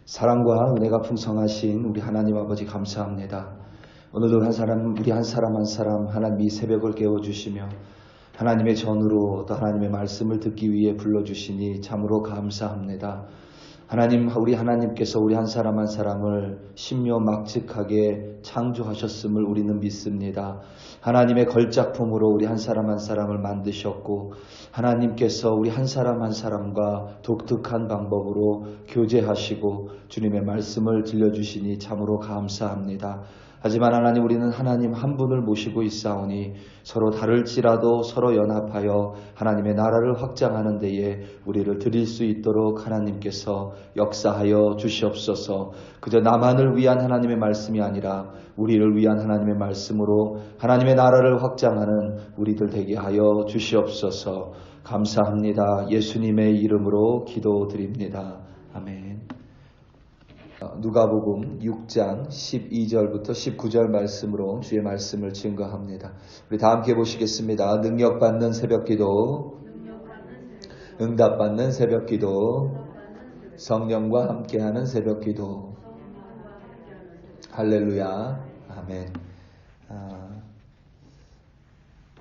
사랑과 은혜가 풍성하신 우리 하나님 아버지 감사합니다. 오늘도 우리 한 사람 한 사람 하나님이 새벽을 깨워주시며 하나님의 전으로 또 하나님의 말씀을 듣기 위해 불러주시니 참으로 감사합니다. 우리 하나님께서 우리 한 사람 한 사람을 신묘막측하게 창조하셨음을 우리는 믿습니다. 하나님의 걸작품으로 우리 한 사람 한 사람을 만드셨고 하나님께서 우리 한 사람 한 사람과 독특한 방법으로 교제하시고 주님의 말씀을 들려주시니 참으로 감사합니다. 하지만 하나님, 우리는 하나님 한 분을 모시고 있사오니 서로 다를지라도 서로 연합하여 하나님의 나라를 확장하는 데에 우리를 드릴 수 있도록 하나님께서 역사하여 주시옵소서. 그저 나만을 위한 하나님의 말씀이 아니라 우리를 위한 하나님의 말씀으로 하나님의 나라를 확장하는 우리들 되게 하여 주시옵소서. 감사합니다. 예수님의 이름으로 기도드립니다. 아멘. 누가복음 6장 12절부터 19절 말씀으로 주의 말씀을 증거합니다. 우리 다 함께 보시겠습니다. 능력받는 새벽기도, 응답받는 새벽기도, 성령과 함께하는 새벽기도. 할렐루야. 아멘.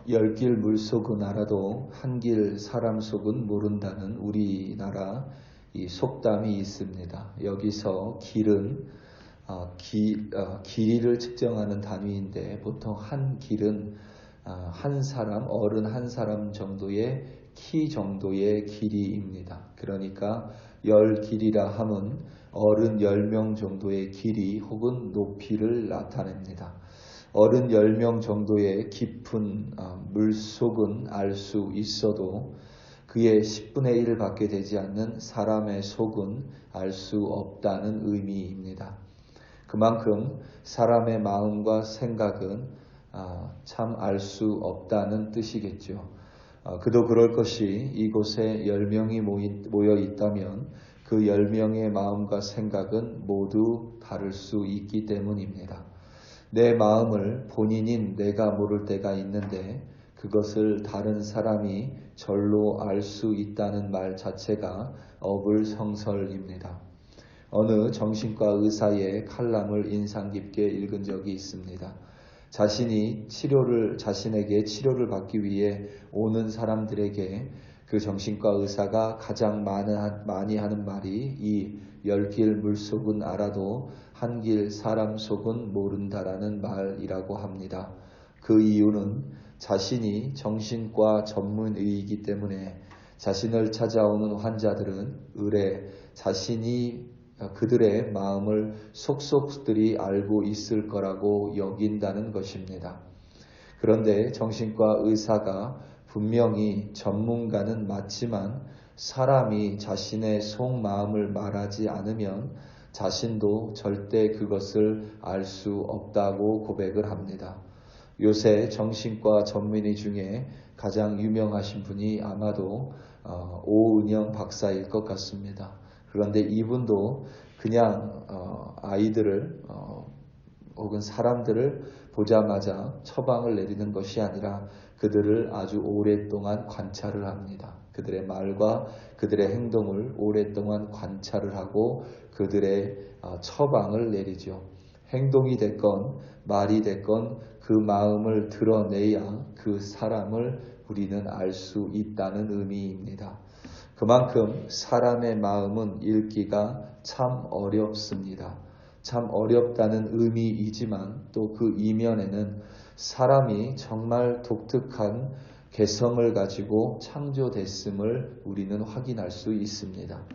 열 길 물속은 알아도 한 길 사람 속은 모른다는 우리나라 이 속담이 있습니다. 여기서 길은 길이를 측정하는 단위인데 보통 한 길은 한 사람, 어른 한 사람 정도의 키 정도의 길이입니다. 그러니까 열 길이라 함은 어른 10명 정도의 길이 혹은 높이를 나타냅니다. 어른 10명 정도의 깊은 물속은 알 수 있어도 그의 10분의 1을 받게 되지 않는 사람의 속은 알 수 없다는 의미입니다. 그만큼 사람의 마음과 생각은 참 알 수 없다는 뜻이겠죠. 그도 그럴 것이 이곳에 10명이 모여 있다면 그 10명의 마음과 생각은 모두 다를 수 있기 때문입니다. 내 마음을 본인인 내가 모를 때가 있는데 그것을 다른 사람이 절로 알 수 있다는 말 자체가 어불성설입니다. 어느 정신과 의사의 칼럼을 인상 깊게 읽은 적이 있습니다. 자신에게 치료를 받기 위해 오는 사람들에게 그 정신과 의사가 가장 많이 하는 말이 이 열 길 물속은 알아도 한 길 사람 속은 모른다라는 말이라고 합니다. 그 이유는 자신이 정신과 전문의이기 때문에 자신을 찾아오는 환자들은 자신이 그들의 마음을 속속들이 알고 있을 거라고 여긴다는 것입니다. 그런데 정신과 의사가 분명히 전문가는 맞지만 사람이 자신의 속마음을 말하지 않으면 자신도 절대 그것을 알 수 없다고 고백을 합니다. 요새 정신과 전문의 중에 가장 유명하신 분이 아마도 오은영 박사일 것 같습니다. 그런데 이분도 그냥 아이들을 혹은 사람들을 보자마자 처방을 내리는 것이 아니라 그들을 아주 오랫동안 관찰을 합니다. 그들의 말과 그들의 행동을 오랫동안 관찰을 하고 그들의 처방을 내리죠. 행동이 됐건 말이 됐건 그 마음을 드러내야 그 사람을 우리는 알 수 있다는 의미입니다. 그만큼 사람의 마음은 읽기가 참 어렵습니다. 참 어렵다는 의미이지만 또 그 이면에는 사람이 정말 독특한 개성을 가지고 창조됐음을 우리는 확인할 수 있습니다.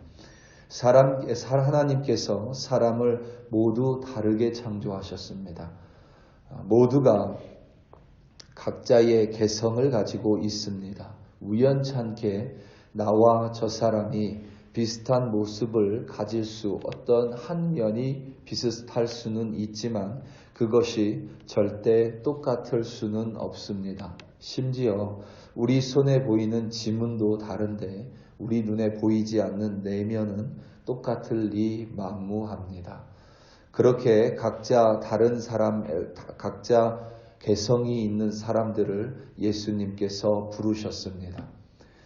하나님께서 사람을 모두 다르게 창조하셨습니다. 모두가 각자의 개성을 가지고 있습니다. 우연찮게 나와 저 사람이 비슷한 모습을 가질 어떤 한 면이 비슷할 수는 있지만 그것이 절대 똑같을 수는 없습니다. 심지어 우리 손에 보이는 지문도 다른데 우리 눈에 보이지 않는 내면은 똑같을 리 만무합니다. 그렇게 각자 개성이 있는 사람들을 예수님께서 부르셨습니다.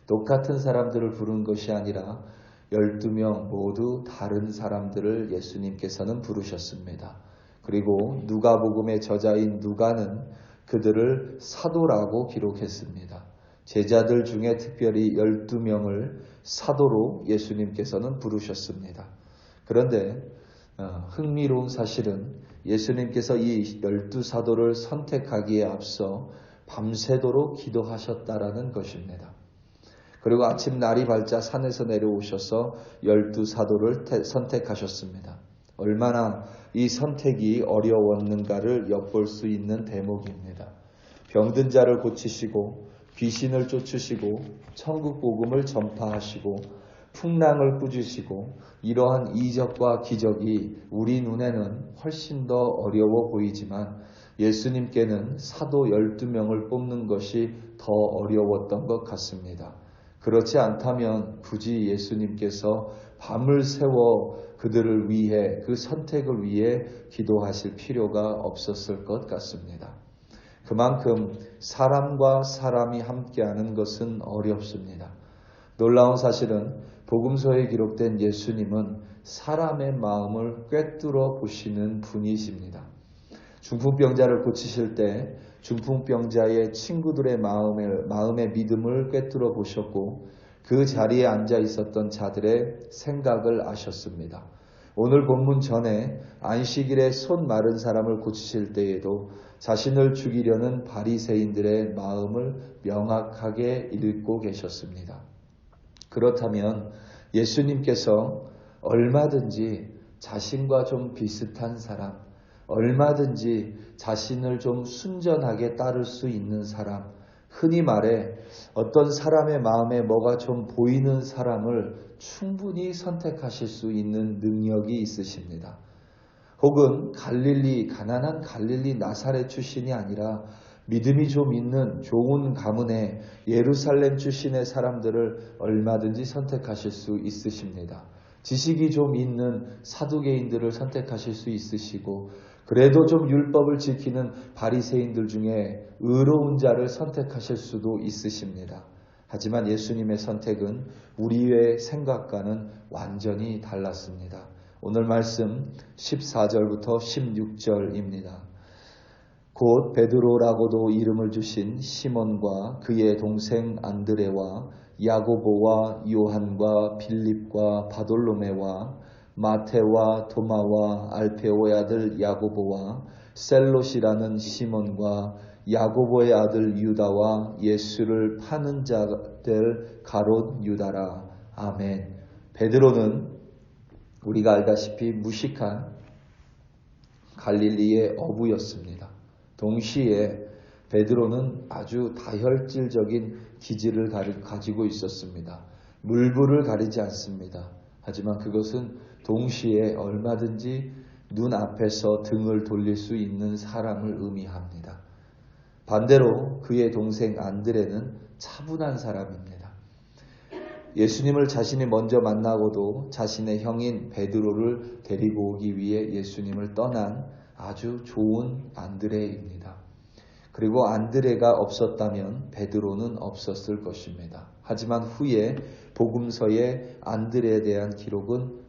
똑같은 사람들을 부른 것이 아니라 12명 모두 다른 사람들을 예수님께서는 부르셨습니다. 그리고 누가복음의 저자인 누가는 그들을 사도라고 기록했습니다. 제자들 중에 특별히 12명을 사도로 예수님께서는 부르셨습니다. 그런데 흥미로운 사실은 예수님께서 이 12사도를 선택하기에 앞서 밤새도록 기도하셨다라는 것입니다. 그리고 아침 날이 밝자 산에서 내려오셔서 12사도를 선택하셨습니다. 얼마나 이 선택이 어려웠는가를 엿볼 수 있는 대목입니다. 병든 자를 고치시고 귀신을 쫓으시고 천국 복음을 전파하시고 풍랑을 꾸짖으시고 이러한 이적과 기적이 우리 눈에는 훨씬 더 어려워 보이지만 예수님께는 사도 12명을 뽑는 것이 더 어려웠던 것 같습니다. 그렇지 않다면 굳이 예수님께서 밤을 새워 그들을 위해 그 선택을 위해 기도하실 필요가 없었을 것 같습니다. 그만큼 사람과 사람이 함께하는 것은 어렵습니다. 놀라운 사실은 복음서에 기록된 예수님은 사람의 마음을 꿰뚫어 보시는 분이십니다. 중풍병자를 고치실 때 중풍병자의 친구들의 마음의 믿음을 꿰뚫어 보셨고 그 자리에 앉아 있었던 자들의 생각을 아셨습니다. 오늘 본문 전에 안식일에 손 마른 사람을 고치실 때에도 자신을 죽이려는 바리새인들의 마음을 명확하게 읽고 계셨습니다. 그렇다면 예수님께서 얼마든지 자신과 좀 비슷한 사람, 얼마든지 자신을 좀 순전하게 따를 수 있는 사람, 흔히 말해 어떤 사람의 마음에 뭐가 좀 보이는 사람을 충분히 선택하실 수 있는 능력이 있으십니다. 혹은 가난한 갈릴리 나사렛 출신이 아니라 믿음이 좀 있는 좋은 가문의 예루살렘 출신의 사람들을 얼마든지 선택하실 수 있으십니다. 지식이 좀 있는 사두개인들을 선택하실 수 있으시고 그래도 좀 율법을 지키는 바리새인들 중에 의로운 자를 선택하실 수도 있으십니다. 하지만 예수님의 선택은 우리의 생각과는 완전히 달랐습니다. 오늘 말씀 14절부터 16절입니다. 곧 베드로라고도 이름을 주신 시몬과 그의 동생 안드레와 야고보와 요한과 빌립과 바돌로메와 마테와 도마와 알페오의 아들 야고보와 셀롯이라는 시몬과 야고보의 아들 유다와 예수를 파는 자들 가롯 유다라. 아멘. 베드로는 우리가 알다시피 무식한 갈릴리의 어부였습니다. 동시에 베드로는 아주 다혈질적인 기질을 가지고 있었습니다. 물불을 가리지 않습니다. 하지만 그것은 동시에 얼마든지 눈앞에서 등을 돌릴 수 있는 사람을 의미합니다. 반대로 그의 동생 안드레는 차분한 사람입니다. 예수님을 자신이 먼저 만나고도 자신의 형인 베드로를 데리고 오기 위해 예수님을 떠난 아주 좋은 안드레입니다. 그리고 안드레가 없었다면 베드로는 없었을 것입니다. 하지만 후에 복음서에 안드레에 대한 기록은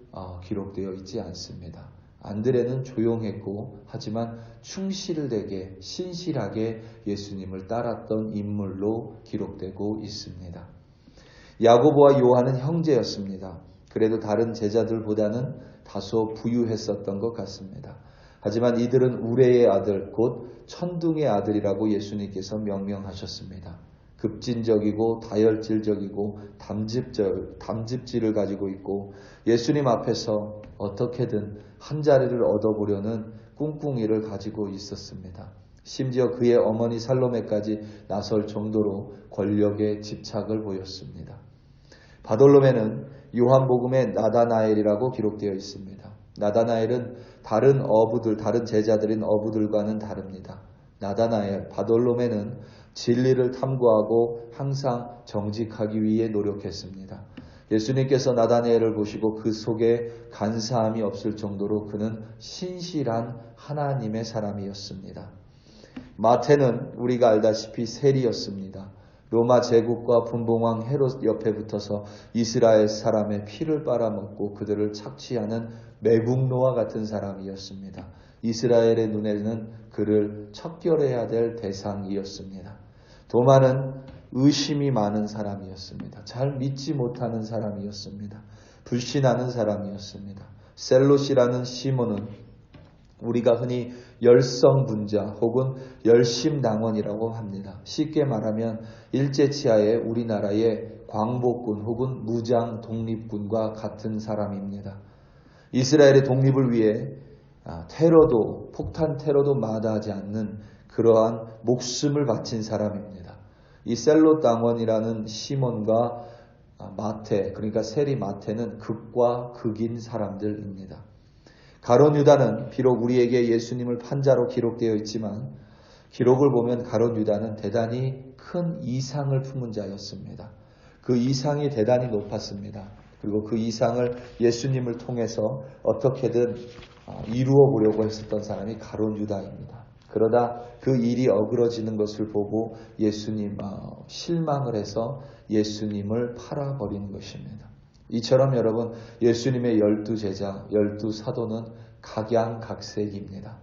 기록되어 있지 않습니다. 안드레는 조용했고 하지만 충실되게 신실하게 예수님을 따랐던 인물로 기록되고 있습니다. 야고보와 요한은 형제였습니다. 그래도 다른 제자들보다는 다소 부유했었던 것 같습니다. 하지만 이들은 우레의 아들, 곧 천둥의 아들이라고 예수님께서 명명하셨습니다. 급진적이고 다혈질적이고 담즙질을 가지고 있고 예수님 앞에서 어떻게든 한 자리를 얻어보려는 꿍꿍이를 가지고 있었습니다. 심지어 그의 어머니 살로메까지 나설 정도로 권력에 집착을 보였습니다. 바돌로메는 요한복음의 나다나엘이라고 기록되어 있습니다. 나다나엘은 다른 제자들인 어부들과는 다릅니다. 나다나엘, 바돌로메는 진리를 탐구하고 항상 정직하기 위해 노력했습니다. 예수님께서 나다나엘을 보시고 그 속에 간사함이 없을 정도로 그는 신실한 하나님의 사람이었습니다. 마태는 우리가 알다시피 세리였습니다. 로마 제국과 분봉왕 헤롯 옆에 붙어서 이스라엘 사람의 피를 빨아먹고 그들을 착취하는 매국노와 같은 사람이었습니다. 이스라엘의 눈에는 그를 척결해야 될 대상이었습니다. 도마는 의심이 많은 사람이었습니다. 잘 믿지 못하는 사람이었습니다. 불신하는 사람이었습니다. 셀롯이라는 시몬은 우리가 흔히 열성분자 혹은 열심당원이라고 합니다. 쉽게 말하면 일제치하의 우리나라의 광복군 혹은 무장 독립군과 같은 사람입니다. 이스라엘의 독립을 위해 테러도 폭탄 테러도 마다하지 않는 그러한 목숨을 바친 사람입니다. 이 셀롯 당원이라는 시몬과 마태, 그러니까 세리 마태는 극과 극인 사람들입니다. 가룟 유다는 비록 우리에게 예수님을 판자로 기록되어 있지만 기록을 보면 가룟 유다는 대단히 큰 이상을 품은 자였습니다. 그 이상이 대단히 높았습니다. 그리고 그 이상을 예수님을 통해서 어떻게든 이루어 보려고 했었던 사람이 가룟 유다입니다. 그러다 그 일이 어그러지는 것을 보고 예수님 실망을 해서 예수님을 팔아버린 것입니다. 이처럼 여러분 예수님의 12제자, 12사도는 각양각색입니다.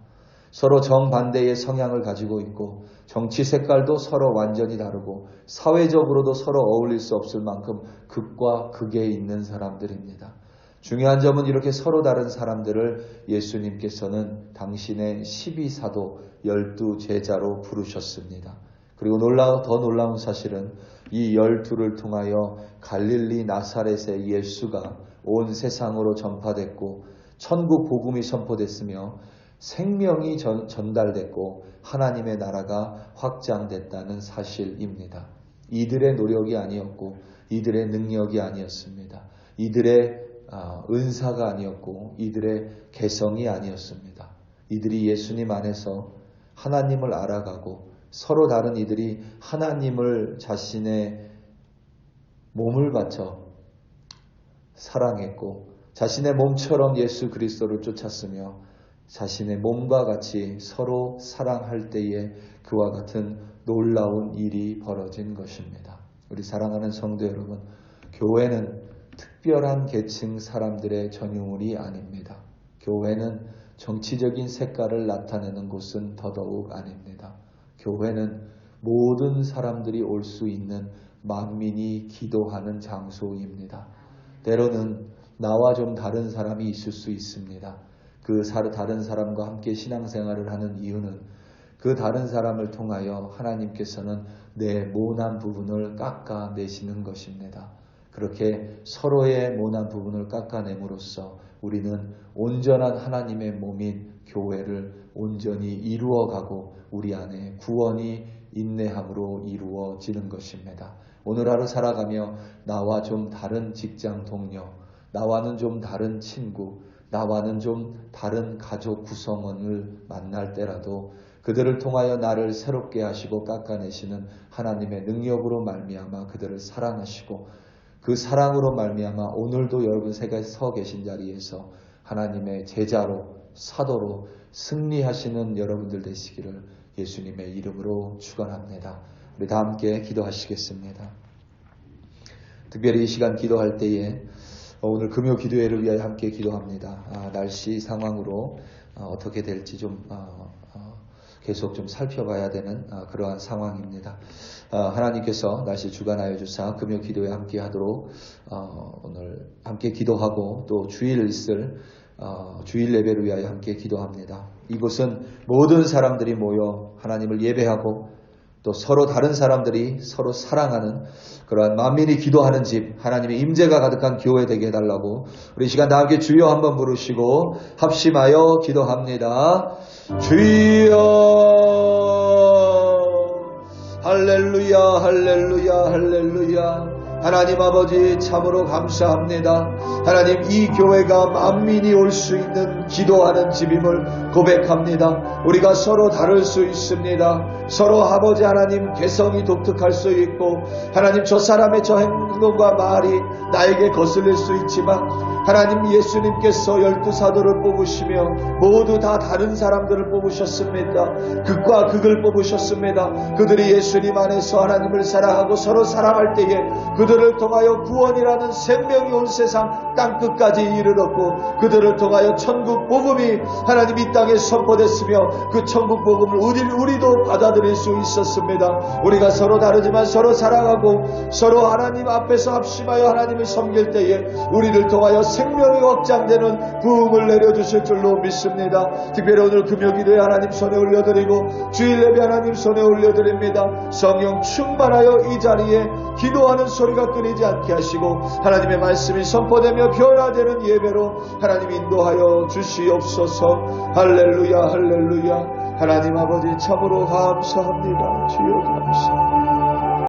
서로 정반대의 성향을 가지고 있고 정치 색깔도 서로 완전히 다르고 사회적으로도 서로 어울릴 수 없을 만큼 극과 극에 있는 사람들입니다. 중요한 점은 이렇게 서로 다른 사람들을 예수님께서는 당신의 12사도 12제자로 부르셨습니다. 그리고 더 놀라운 사실은 이 12를 통하여 갈릴리 나사렛의 예수가 온 세상으로 전파됐고 천국 복음이 선포됐으며 생명이 전달됐고 하나님의 나라가 확장됐다는 사실입니다. 이들의 노력이 아니었고 이들의 능력이 아니었습니다. 이들의 은사가 아니었고 이들의 개성이 아니었습니다. 이들이 예수님 안에서 하나님을 알아가고 서로 다른 이들이 하나님을 자신의 몸을 바쳐 사랑했고 자신의 몸처럼 예수 그리스도를 쫓았으며 자신의 몸과 같이 서로 사랑할 때에 그와 같은 놀라운 일이 벌어진 것입니다. 우리 사랑하는 성도 여러분, 교회는 특별한 계층 사람들의 전유물이 아닙니다. 교회는 정치적인 색깔을 나타내는 곳은 더더욱 아닙니다. 교회는 모든 사람들이 올 수 있는 만민이 기도하는 장소입니다. 때로는 나와 좀 다른 사람이 있을 수 있습니다. 그 다른 사람과 함께 신앙생활을 하는 이유는 그 다른 사람을 통하여 하나님께서는 내 모난 부분을 깎아내시는 것입니다. 그렇게 서로의 모난 부분을 깎아냄으로써 우리는 온전한 하나님의 몸인 교회를 온전히 이루어가고 우리 안에 구원이 인내함으로 이루어지는 것입니다. 오늘 하루 살아가며 나와 좀 다른 직장 동료, 나와는 좀 다른 친구, 나와는 좀 다른 가족 구성원을 만날 때라도 그들을 통하여 나를 새롭게 하시고 깎아내시는 하나님의 능력으로 말미암아 그들을 사랑하시고 그 사랑으로 말미암아 오늘도 여러분 서 계신 자리에서 하나님의 제자로 사도로 승리하시는 여러분들 되시기를 예수님의 이름으로 축원합니다. 우리 다 함께 기도하시겠습니다. 특별히 이 시간 기도할 때에 오늘 금요 기도회를 위하여 함께 기도합니다. 날씨 상황으로 어떻게 될지 좀 계속 좀 살펴봐야 되는 그러한 상황입니다. 하나님께서 날씨 주관하여 주사 금요 기도회 함께 하도록 오늘 함께 기도하고 또 주일 있을 주일 예배를 위하여 함께 기도합니다. 이곳은 모든 사람들이 모여 하나님을 예배하고 또 서로 다른 사람들이 서로 사랑하는 그러한 만민이 기도하는 집, 하나님의 임재가 가득한 교회 되게 해달라고 우리 시간 다 함께 주여 한번 부르시고 합심하여 기도합니다. 주여 할렐루야 할렐루야 할렐루야. 하나님 아버지 참으로 감사합니다. 하나님 이 교회가 만민이 올 수 있는 기도하는 집임을 고백합니다. 우리가 서로 다를 수 있습니다. 서로 아버지 하나님 개성이 독특할 수 있고 하나님 저 사람의 저 행동과 말이 나에게 거슬릴 수 있지만 하나님 예수님께서 12사도를 뽑으시며 모두 다 다른 사람들을 뽑으셨습니다. 극과 극을 뽑으셨습니다. 그들이 예수님 안에서 하나님을 사랑하고 서로 사랑할 때에 그들을 통하여 구원이라는 생명이 온 세상 땅끝까지 이르렀고, 그들을 통하여 천국 복음이 하나님 이 땅에 선포됐으며 그 천국 복음을 우리도 받아들일 수 있었습니다. 우리가 서로 다르지만 서로 사랑하고 서로 하나님 앞에서 합심하여 하나님을 섬길 때에 우리를 통하여 생명이 확장되는 부흥을 내려주실 줄로 믿습니다. 특별히 오늘 금요기도에 하나님 손에 올려드리고 주일 예배 하나님 손에 올려드립니다. 성령 충만하여 이 자리에 기도하는 소리가 끊이지 않게 하시고 하나님의 말씀이 선포되며 변화되는 예배로 하나님 인도하여 주시옵소서. 할렐루야 할렐루야. 하나님 아버지 참으로 감사합니다. 주여 감사합니다.